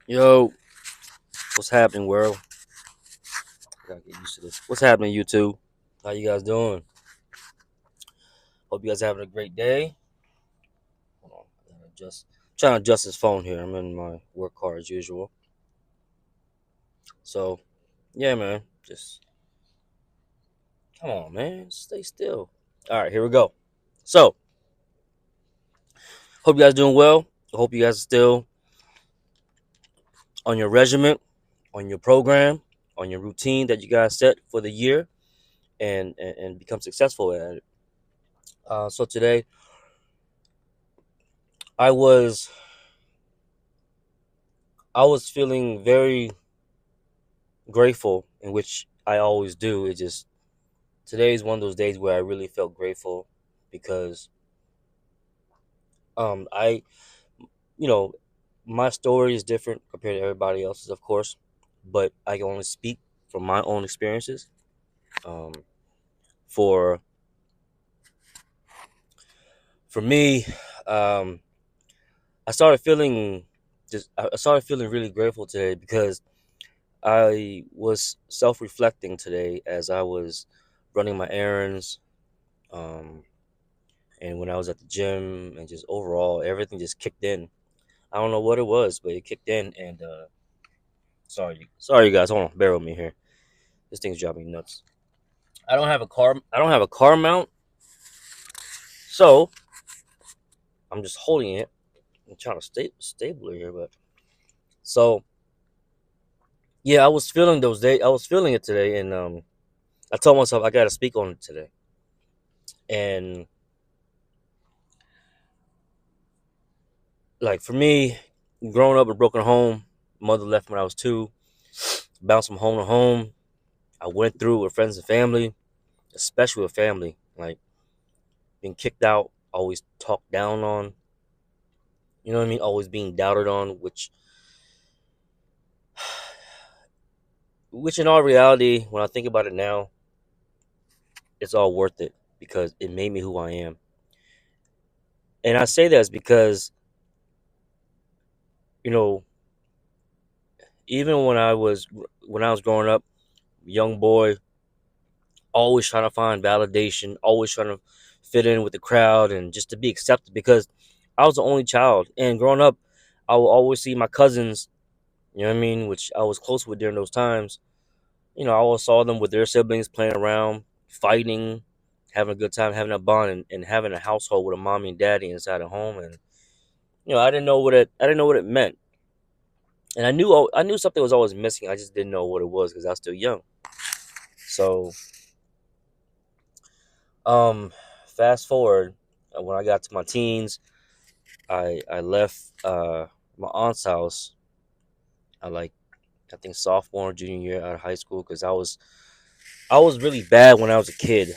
Yo, what's happening, world? Gotta get used to this. What's happening, YouTube? How you guys doing? Hope you guys having a great day. Hold on, I gotta adjust. Trying to adjust this phone here. I'm in my work car as usual. So, yeah, man. Just come on, man. Stay still. All right, here we go. So, hope you guys doing well. I hope you guys are still on your regiment, on your program, on your routine that you guys set for the year, and become successful at it. So today, I was I was feeling very grateful, in which I always do. It just today is one of those days where I really felt grateful because I you know my story is different compared to everybody else's, of course, but I can only speak from my own experiences. Um, for for me, um, I started feeling really grateful today because I was self reflecting today as I was running my errands. Um, and when I was at the gym and just overall everything just kicked in. I don't know what it was, but it kicked in and sorry you guys, hold on, bear with me here. This thing's driving me nuts. I don't have a car mount, so I'm just holding it. I'm trying to stay stable here, but so yeah, I was feeling it today and I told myself I gotta speak on it today. And like for me, growing up in a broken home, mother left when I was 2, bounced from home to home. I went through it with friends and family, especially with family, like being kicked out, always talked down on, you know what I mean? Always being doubted on, which in all reality, when I think about it now, it's all worth it because it made me who I am. And I say that because, you know, even when I was growing up, young boy, always trying to find validation, always trying to fit in with the crowd and just to be accepted because I was the only child. And growing up, I will always see my cousins, you know what I mean, which I was close with during those times. You know, I always saw them with their siblings playing around, fighting, having a good time, having a bond, and having a household with a mommy and daddy inside a home. And I didn't know what it meant, and I knew something was always missing. I just didn't know what it was because I was still young. So, um, fast forward, when I got to my teens, I left my aunt's house. I like I think sophomore, junior year out of high school because I was really bad when I was a kid,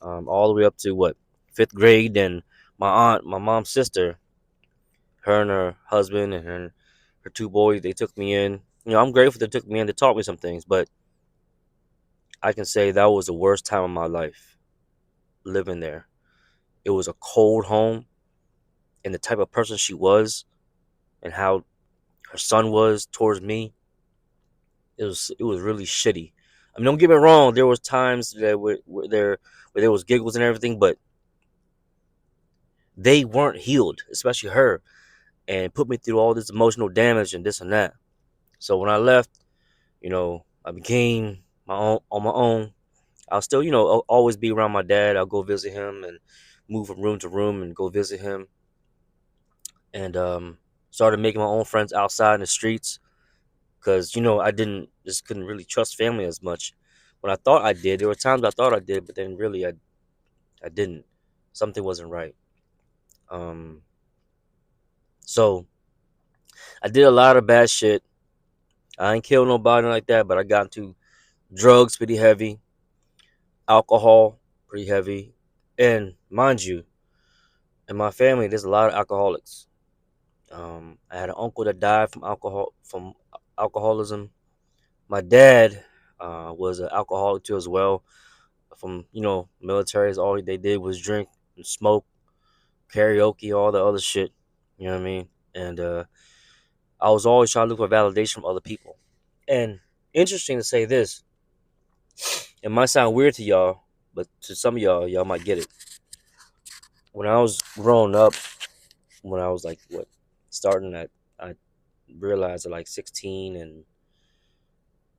all the way up to what 5th grade. Then my mom's sister, her and her husband and her 2 boys, they took me in. You know, I'm grateful they took me in to taught me some things, but I can say that was the worst time of my life living there. It was a cold home, and the type of person she was, and how her son was towards me, it was really shitty. I mean, don't get me wrong. There was times that where there was giggles and everything, but they weren't healed, especially her, and put me through all this emotional damage and this and that. So when I left, you know, I became my own on my own. I'll still, you know, always be around my dad. I'll go visit him and move from room to room and go visit him. And started making my own friends outside in the streets because you know I didn't just couldn't really trust family as much. When I thought I did, there were times I thought I did, but then really I didn't. Something wasn't right. Um, so I did a lot of bad shit. I ain't killed nobody like that, but I got into drugs pretty heavy, alcohol pretty heavy, and mind you, in my family there's a lot of alcoholics. I had an uncle that died from alcoholism. My dad was an alcoholic too as well. From militaries, all they did was drink and smoke, karaoke, all the other shit. You know what I mean? And I was always trying to look for validation from other people. And interesting to say this, it might sound weird to y'all, but to some of y'all might get it. When I was growing up, when I was like what, starting at, I realized at like 16 and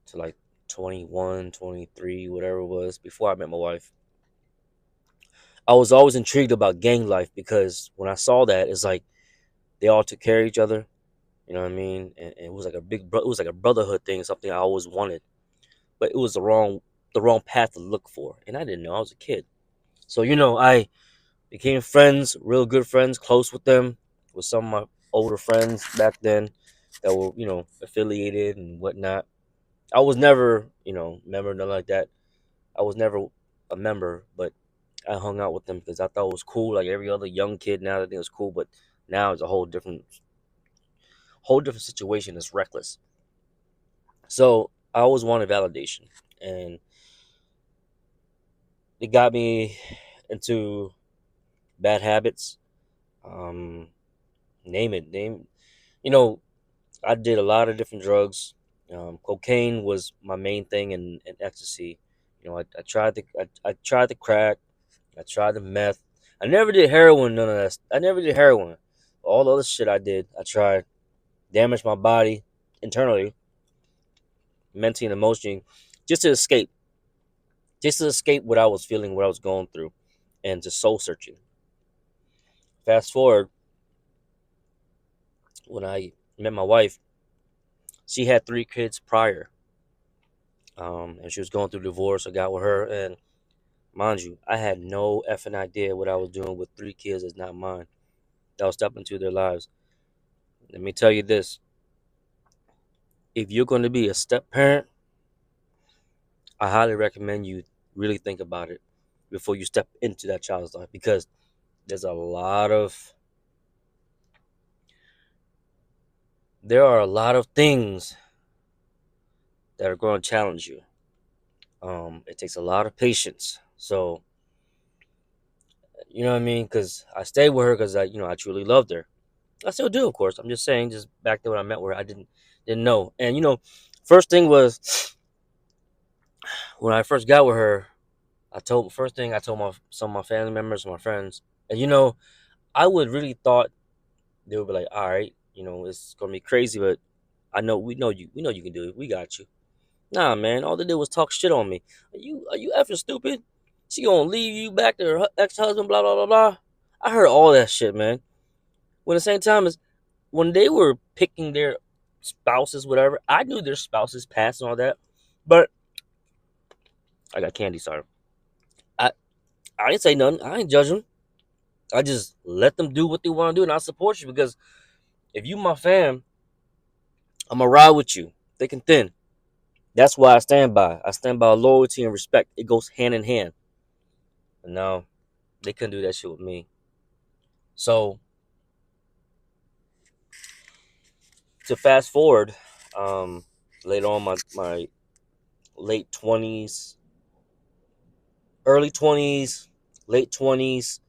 to like 21, 23, whatever it was, before I met my wife, I was always intrigued about gang life because when I saw that, it's like they all took care of each other. You know what I mean? And it was like it was like a brotherhood thing, something I always wanted, but it was the wrong path to look for, and I didn't know. I was a kid, so I became friends, real good friends, close with them, with some of my older friends back then that were affiliated and whatnot. I was never member nothing like that. I was never a member, but I hung out with them because I thought it was cool, like every other young kid now. I think it was cool, but now it's a whole different situation. It's reckless. So I always wanted validation, and it got me into bad habits. Um, name it, name. You know, I did a lot of different drugs. Cocaine was my main thing, and ecstasy. I tried the crack. I tried the meth. I never did heroin. None of that. I never did heroin. All the other shit I did, I tried. Damaged my body internally, mentally, and emotionally, just to escape. Just to escape what I was feeling, what I was going through, and just soul searching. Fast forward, when I met my wife, she had 3 kids prior, and she was going through divorce. I got with her, and mind you, I had no effing idea what I was doing with 3 kids that's not mine. That was stepping into their lives. Let me tell you this: if you're going to be a step parent, I highly recommend you really think about it before you step into that child's life, because there's a lot of there are a lot of things that are going to challenge you. It takes a lot of patience. So you know what I mean? Because I stayed with her because I truly loved her. I still do, of course. I'm just saying, just back then when I met her, I didn't know. And first thing was when I first got with her, I told some of my family members, my friends, and I would really thought they would be like, all right, it's gonna be crazy, but we know you can do it. We got you. Nah, man, all they did was talk shit on me. Are you effing stupid? She gonna leave you back to her ex husband, blah blah blah blah. I heard all that shit, man. When at the same time as when they were picking their spouses, whatever, I knew their spouses past and all that, but I got candy, sorry. I I didn't say nothing. I ain't judging. I just let them do what they want to do, and I support you because if you my fam, I'm gonna ride with you, thick and thin. That's why I stand by. I stand by loyalty and respect. It goes hand in hand. And no, they couldn't do that shit with me. So to fast forward, um, later on my late 20s, early 20s, late 20s,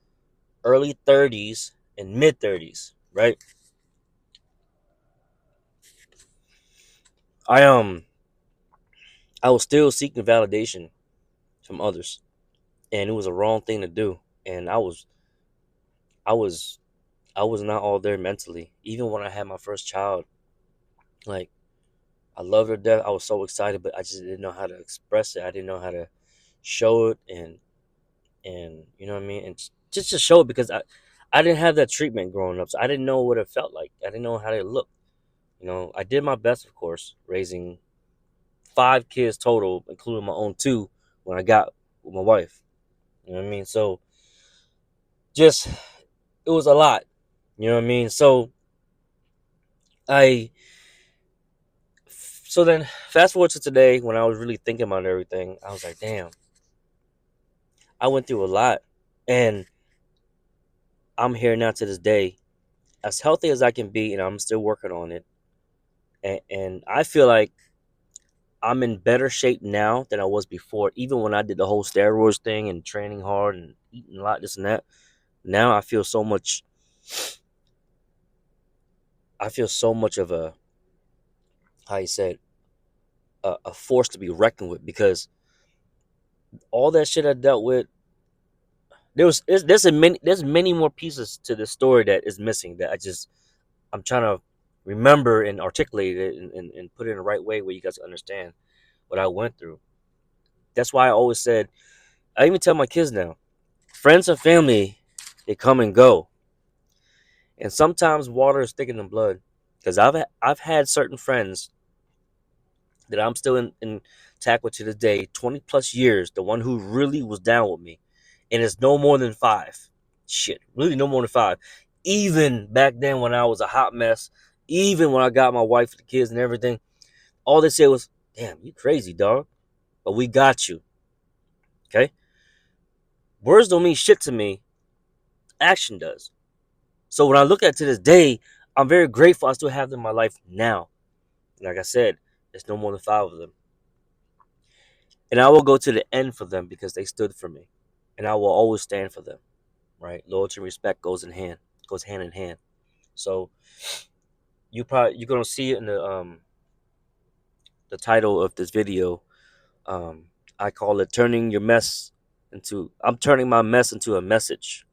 early 30s, and mid 30s, right? I I was still seeking validation from others, and it was a wrong thing to do. And I was I was not all there mentally. Even when I had my first child, like I loved her to death. I was so excited, but I just didn't know how to express it. I didn't know how to show it, and you know what I mean, and just to show it because I didn't have that treatment growing up, so I didn't know what it felt like. I didn't know how they looked. I did my best, of course, raising 5 kids total, including my own 2 when I got with my wife. You know what I mean? So just it was a lot. You know what I mean? I so then fast forward to today when I was really thinking about everything, I was like, damn, I went through a lot, and I'm here now to this day, as healthy as I can be, and I'm still working on it. And I feel like I'm in better shape now than I was before. Even when I did the whole steroids thing and training hard and eating a lot, this and that. Now I feel so much. I feel so much of a how he said, a force to be reckoned with, because all that shit I dealt with, there's many more pieces to this story that is missing, that I'm trying to remember and articulate it, and put it in the right way where you guys understand what I went through. That's why I always said, I even tell my kids now, friends and family, they come and go, and sometimes water is thicker than blood. Because I've had certain friends that I'm still in tact with to this day, 20 plus years, the one who really was down with me. And it's no more than 5. Shit, really no more than 5. Even back then when I was a hot mess, even when I got my wife and the kids and everything, all they said was, damn, you crazy, dog. But we got you. Okay? Words don't mean shit to me. Action does. So when I look at it to this day, I'm very grateful I still have them in my life now. Like I said, it's no more than 5 of them. And I will go to the end for them because they stood for me. And I will always stand for them. Right? Loyalty and respect goes hand in hand. So you're gonna see it in the title of this video. I call it I'm turning my mess into a message.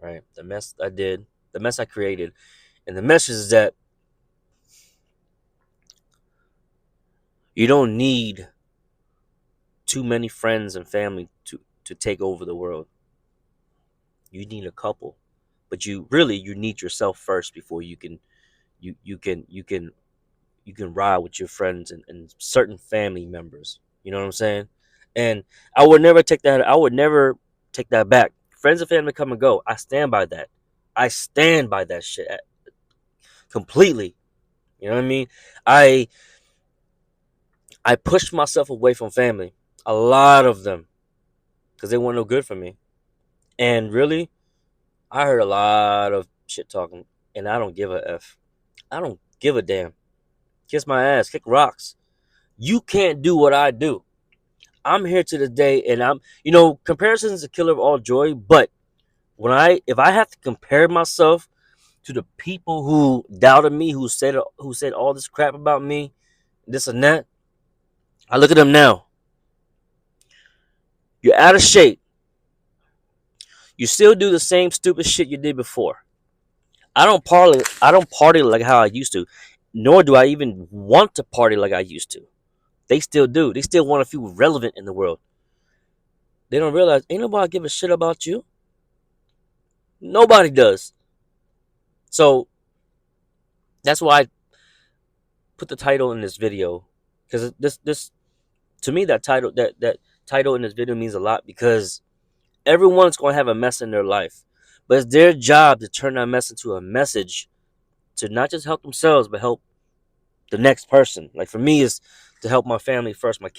Right? The mess I created. And the message is that you don't need too many friends and family to take over the world. You need a couple, but you need yourself first before you can ride with your friends and certain family members. You know what I'm saying? And I would never take that back. Friends and family come and go. I stand by that. I stand by that shit completely. You know what I mean? I I pushed myself away from family. A lot of them, because they weren't no good for me. And really, I heard a lot of shit talking, and I don't give a f. I don't give a damn. Kiss my ass, kick rocks. You can't do what I do. I'm here to the day, and comparison is a killer of all joy. But if I have to compare myself to the people who doubted me, who said all this crap about me, this and that, I look at them now. You're out of shape. You still do the same stupid shit you did before. I don't party like how I used to, nor do I even want to party like I used to. They still do. They still want to feel relevant in the world. They don't realize ain't nobody give a shit about you. Nobody does. So that's why I put the title in this video, because this to me, that title in this video means a lot, because everyone's going to have a mess in their life, but it's their job to turn that mess into a message to not just help themselves but help the next person. Like for me, is to help my family first, my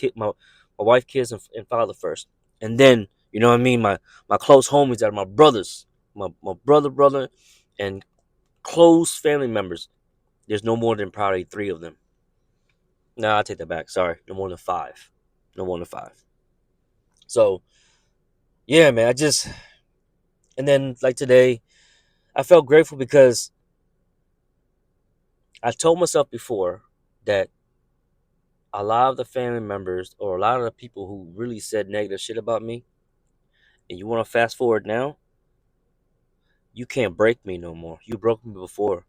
wife, kids, and father first, and then what I mean, my close homies that are my brothers, my brother, and close family members. There's no more than probably 3 of them. No, I take that back. Sorry, no more than 5. No more than 5. So yeah, man, and then like today, I felt grateful because I told myself before that a lot of the family members, or a lot of the people who really said negative shit about me, and you want to fast forward now, you can't break me no more. You broke me before.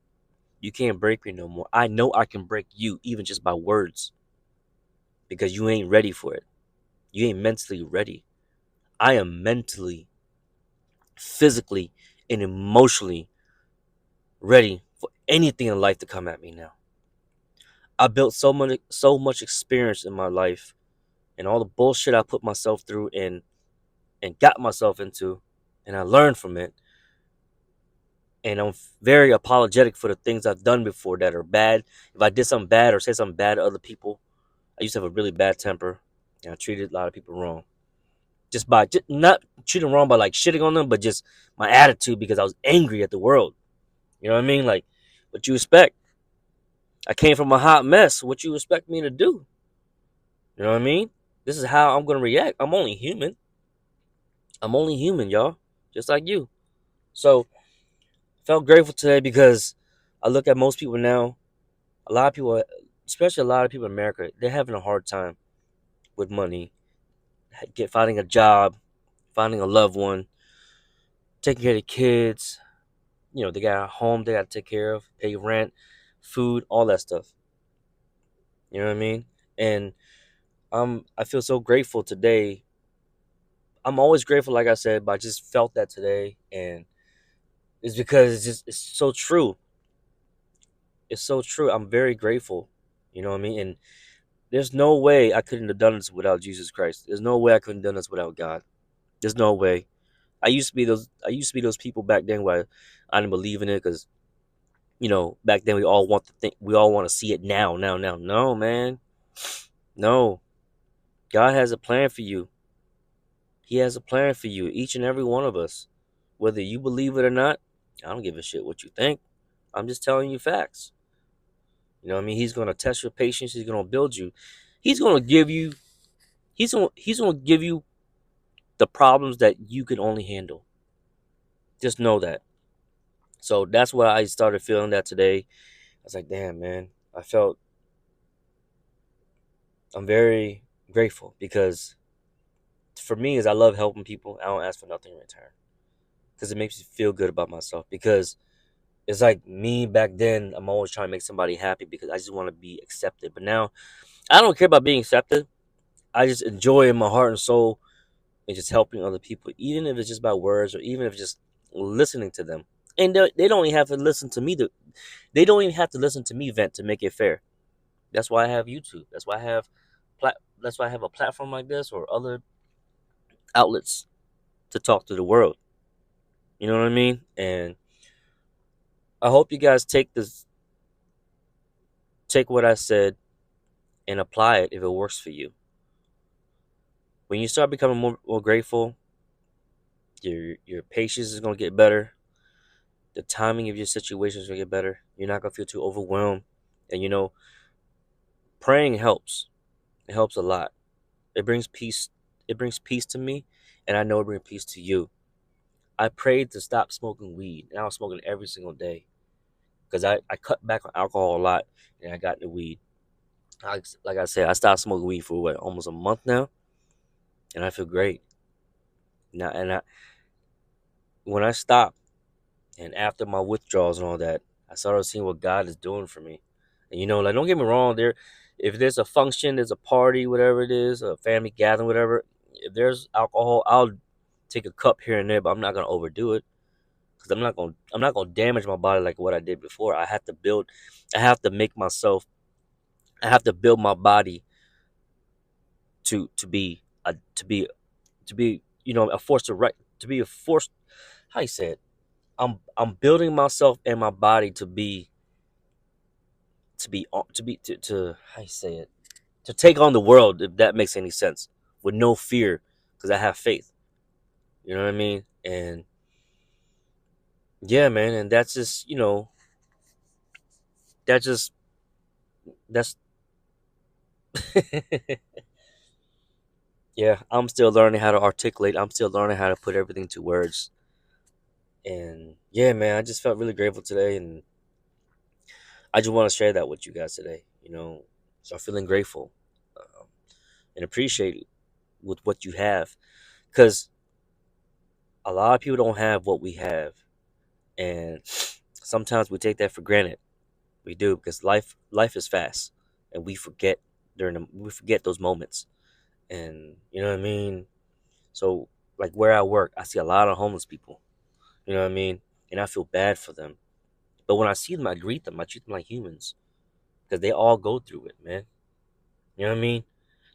You can't break me no more. I know I can break you even just by words, because you ain't ready for it. You ain't mentally ready. I am mentally, physically, and emotionally ready for anything in life to come at me now. I built so much experience in my life, and all the bullshit I put myself through and got myself into, and I learned from it. And I'm very apologetic for the things I've done before that are bad. If I did something bad or said something bad to other people, I used to have a really bad temper, and I treated a lot of people wrong. Just not treating wrong by like shitting on them, but just my attitude, because I was angry at the world. You know what I mean? Like, what you expect? I came from a hot mess. What you expect me to do? You know what I mean? This is how I'm gonna react. I'm only human. I'm only human, y'all. Just like you. So felt grateful today because I look at most people now. A lot of people especially a lot of people in America, they're having a hard time with money, finding a job, finding a loved one, taking care of the kids. They got a home they got to take care of, pay rent, food, all that stuff. You know what I mean? And I feel so grateful today. I'm always grateful, like I said, but I just felt that today, and it's because it's so true. It's so true. I'm very grateful. You know what I mean? And there's no way I couldn't have done this without Jesus Christ. There's no way I couldn't have done this without God. There's no way. I used to be those people back then where I didn't believe in it because back then we all want to see it now, now, now. No, man, no. God has a plan for you. He has a plan for you, each and every one of us. Whether you believe it or not, I don't give a shit what you think. I'm just telling you facts. You know what I mean? He's gonna test your patience. He's gonna build you. He's gonna give you. He's gonna give you the problems that you can only handle. Just know that. So that's why I started feeling that today. I was like, damn, man. I'm very grateful because for me, is I love helping people. I don't ask for nothing in return because it makes me feel good about myself. Because it's like me back then. I'm always trying to make somebody happy because I just want to be accepted. But now I don't care about being accepted. I just enjoy in my heart and soul and just helping other people, even if it's just by words or even if it's just listening to them. And they don't even have to listen to me. They don't even have to listen to me vent to make it fair. That's why I have YouTube. That's why I have a platform like this or other outlets to talk to the world. You know what I mean? And I hope you guys take what I said and apply it if it works for you. When you start becoming more grateful, your patience is gonna get better. The timing of your situation is gonna get better. You're not gonna feel too overwhelmed. And praying helps. It helps a lot. It brings peace. It brings peace to me, and I know it brings peace to you. I prayed to stop smoking weed, and I was smoking every single day because I cut back on alcohol a lot, and I got the weed. Like I said, I stopped smoking weed for what, almost a month now, and I feel great now. And when I stopped, and after my withdrawals and all that, I started seeing what God is doing for me. And like, don't get me wrong, if there's a function, there's a party, whatever it is, a family gathering, whatever. If there's alcohol, I'll take a cup here and there, but I'm not gonna overdo it because I'm not gonna damage my body like what I did before. I have to make myself, I have to build my body to be a to be a force to be a force. How you say it? I'm building myself and my body to how you say it, to take on the world, if that makes any sense, with no fear because I have faith. You know what I mean? And yeah, man, and that's just that's just that's yeah. I'm still learning how to articulate. I'm still learning how to put everything to words. And yeah, man, I just felt really grateful today, and I just want to share that with you guys today. Start feeling grateful and appreciate with what you have, because a lot of people don't have what we have, and sometimes we take that for granted. We do because life is fast, and we forget those moments, and you know what I mean. So like where I work, I see a lot of homeless people. You know what I mean, and I feel bad for them. But when I see them, I greet them. I treat them like humans because they all go through it, man. You know what I mean?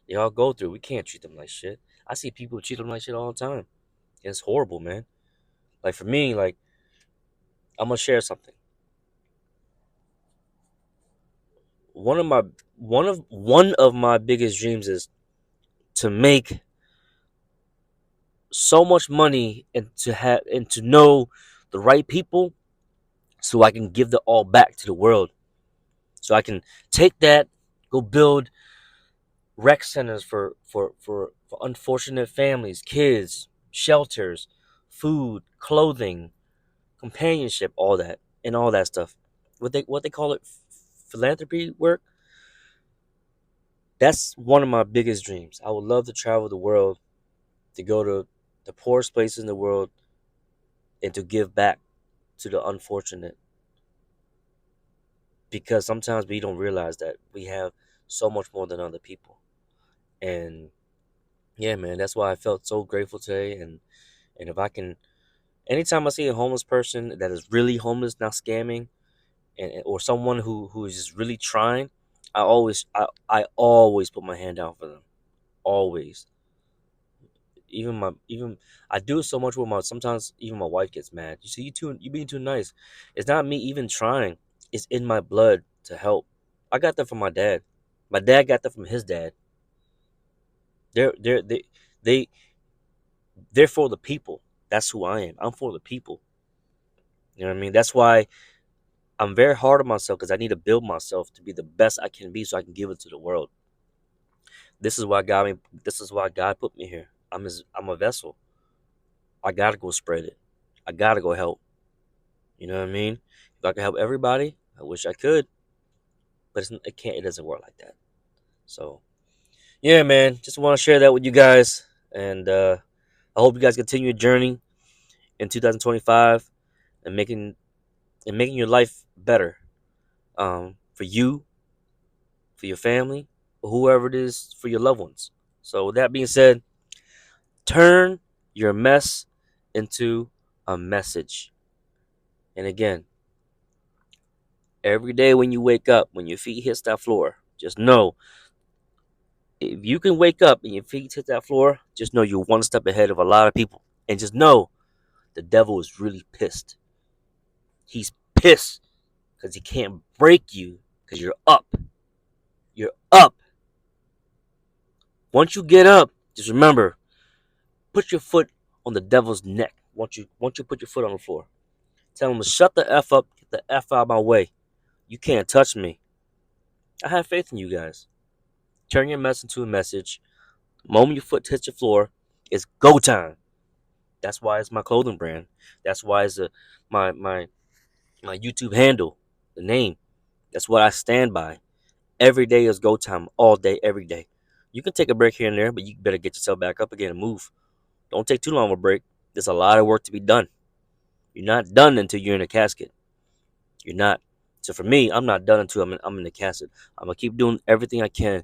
They all go through. We can't treat them like shit. I see people treat them like shit all the time. It's horrible, man. Like for me, like I'm gonna share something. One of my biggest dreams is to make so much money and to know the right people so I can give the all back to the world. So I can take that, go build rec centers for unfortunate families, kids, shelters, food, clothing, companionship, all that and all that stuff. What they call it, philanthropy work. That's one of my biggest dreams. I would love to travel the world, to go to the poorest places in the world, and to give back to the unfortunate. Because sometimes we don't realize that we have so much more than other people. And yeah, man, that's why I felt so grateful today. And if I can, anytime I see a homeless person that is really homeless, not scamming, or someone who is just really trying, I always put my hand out for them. Always. Even I do it so much with my, sometimes even my wife gets mad. You see, you being too nice. It's not me even trying. It's in my blood to help. I got that from my dad. My dad got that from his dad. They they they're for the people. That's who I am. I'm for the people. You know what I mean? That's why I'm very hard on myself, because I need to build myself to be the best I can be so I can give it to the world. This is why God this is why God put me here. I'm a vessel. I gotta go spread it. I gotta go help. You know what I mean? If I could help everybody, I wish I could, but it can't. It doesn't work like that. So yeah, man, just want to share that with you guys, and I hope you guys continue your journey in 2025 and making your life better, for you, for your family, or whoever it is, for your loved ones. So with that being said, turn your mess into a message. And again, every day when you wake up, when your feet hits that floor, just know, if you can wake up and your feet hit that floor, just know you're one step ahead of a lot of people. And just know the devil is really pissed. He's pissed because he can't break you because you're up. You're up. Once you get up, just remember, put your foot on the devil's neck. Once you put your foot on the floor, tell him to shut the F up, get the F out of my way. You can't touch me. I have faith in you guys. Turn your mess into a message. The moment your foot hits the floor, it's go time. That's why it's my clothing brand. That's why it's my my my YouTube handle, the name. That's what I stand by. Every day is go time, all day, every day. You can take a break here and there, but you better get yourself back up again and move. Don't take too long of a break. There's a lot of work to be done. You're not done until you're in a casket. You're not. So for me, I'm not done until I'm in the casket. I'm gonna keep doing everything I can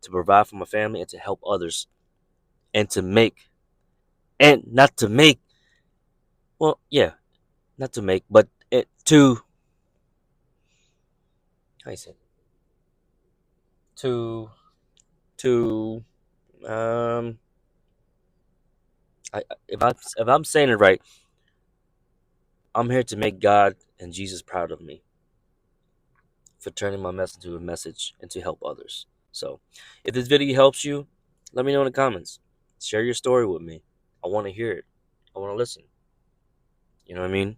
to provide for my family and to help others, and to make, and not to make. Well, yeah, not to make, but to, how you say it? to to um if I'm saying it right, I'm here to make God and Jesus proud of me for turning my mess into a message and to help others. So, if this video helps you, let me know in the comments. Share your story with me. I want to hear it. I want to listen. You know what I mean?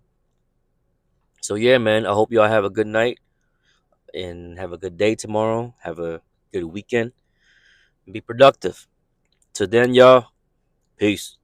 So yeah, man. I hope y'all have a good night and have a good day tomorrow. Have a good weekend and be productive. Till then, y'all. Peace.